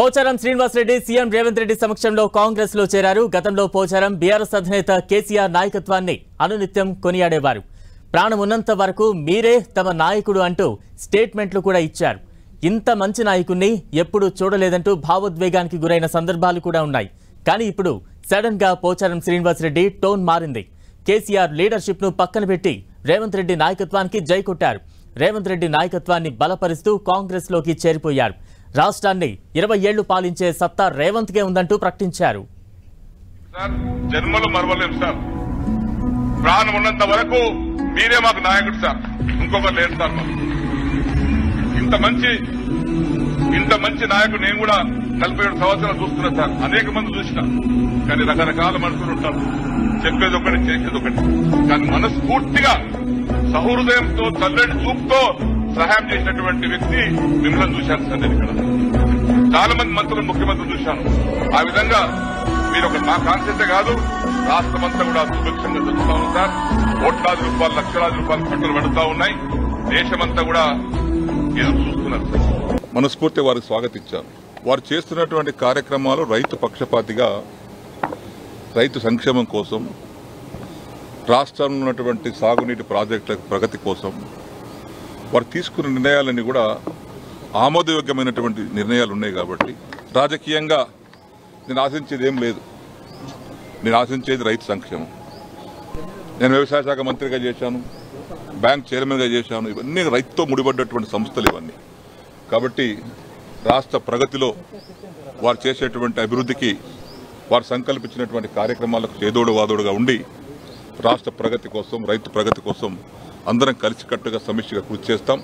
Pocharam Srinivas Reddy CM Revanth Reddy సమక్షంలో కాంగ్రెస్ లో చేరారు. గతంలో పోచారం బీఆర్ఎస్ అధినేత కేసీఆర్ నాయకత్వాన్ని అనునిత్యం కొనియాడేవారు. ప్రాణం ఉన్నంత వరకు మీరే తమ నాయకుడు అంటూ స్టేట్మెంట్లు కూడా ఇచ్చారు. ఇంత మంచి నాయకుణ్ణి ఎప్పుడూ చూడలేదంటూ భావోద్వేగానికి గురైన సందర్భాలు కూడా ఉన్నాయి. కానీ ఇప్పుడు సడన్ గా పోచారం శ్రీనివాస్ రెడ్డి టోన్ మారింది. కేసీఆర్ లీడర్షిప్ ను పక్కన పెట్టి రేవంత్ రెడ్డి నాయకత్వానికి జై కొట్టారు. రేవంత్ రెడ్డి నాయకత్వాన్ని బలపరుస్తూ కాంగ్రెస్ లోకి చేరిపోయారు. రాష్ట్రాన్ని 20 ఏళ్లు పాలించే సత్తా రేవంత్ కే ఉందంటూ ప్రకటించారు. జన్మలు మరవలేం సార్, ప్రాణం ఉన్నంత వరకు మీరే మాకు నాయకుడు సార్, ఇంకొకరు లేరు సార్. ఇంత మంచి నాయకుడు నేను కూడా 47 సంవత్సరాలు చూస్తున్నా సార్. అనేక మంది చూసిన, కానీ రకరకాల మనుషులు ఉంటారు. చెప్పేది ఒకటి, చేసేది ఒకటి. కానీ మనస్ఫూర్తిగా సహృదయంతో చల్లటి చూపుతో సహాయం చేసినటువంటి వ్యక్తి మిమ్మల్ని చూశాను సార్. నేను ఇక్కడ చాలా మంది మంత్రులు, ముఖ్యమంత్రులు చూశాను. ఆ విధంగా మీరు ఒక నా కాన్సెప్టే కాదు, రాష్ట్రమంతా కూడా సుభిక్షంగా జరుగుతా ఉంది సార్. కోట్లాది రూపాయలు, లక్షలాది రూపాయలు పంటలు పడుతూ ఉన్నాయి. దేశమంతా కూడా ఎదురు చూస్తున్నారు సార్. మనస్ఫూర్తి వారికి స్వాగతించారు. వారు చేస్తున్నటువంటి కార్యక్రమాలు రైతు పక్షపాతిగా, రైతు సంక్షేమం కోసం, రాష్ట్రంలో ఉన్నటువంటి సాగునీటి ప్రాజెక్టుల ప్రగతి కోసం వారు తీసుకున్న నిర్ణయాలన్నీ కూడా ఆమోదయోగ్యమైనటువంటి నిర్ణయాలు ఉన్నాయి. కాబట్టి రాజకీయంగా నేను ఆశించేది ఏం లేదు. నేను ఆశించేది రైతు సంక్షేమం. నేను వ్యవసాయ శాఖ మంత్రిగా చేశాను, బ్యాంక్ చైర్మన్గా చేశాను. ఇవన్నీ రైతుతో ముడిపడ్డటువంటి సంస్థలు ఇవన్నీ. కాబట్టి రాష్ట్ర ప్రగతిలో వారు చేసేటువంటి అభివృద్ధికి, వారు సంకల్పించినటువంటి కార్యక్రమాలకు చేదోడు వాదోడుగా ఉండి రాష్ట్ర ప్రగతి కోసం, రైతు ప్రగతి కోసం అందరం కలిసికట్టుగా సమిష్టిగా కృషి చేస్తాం.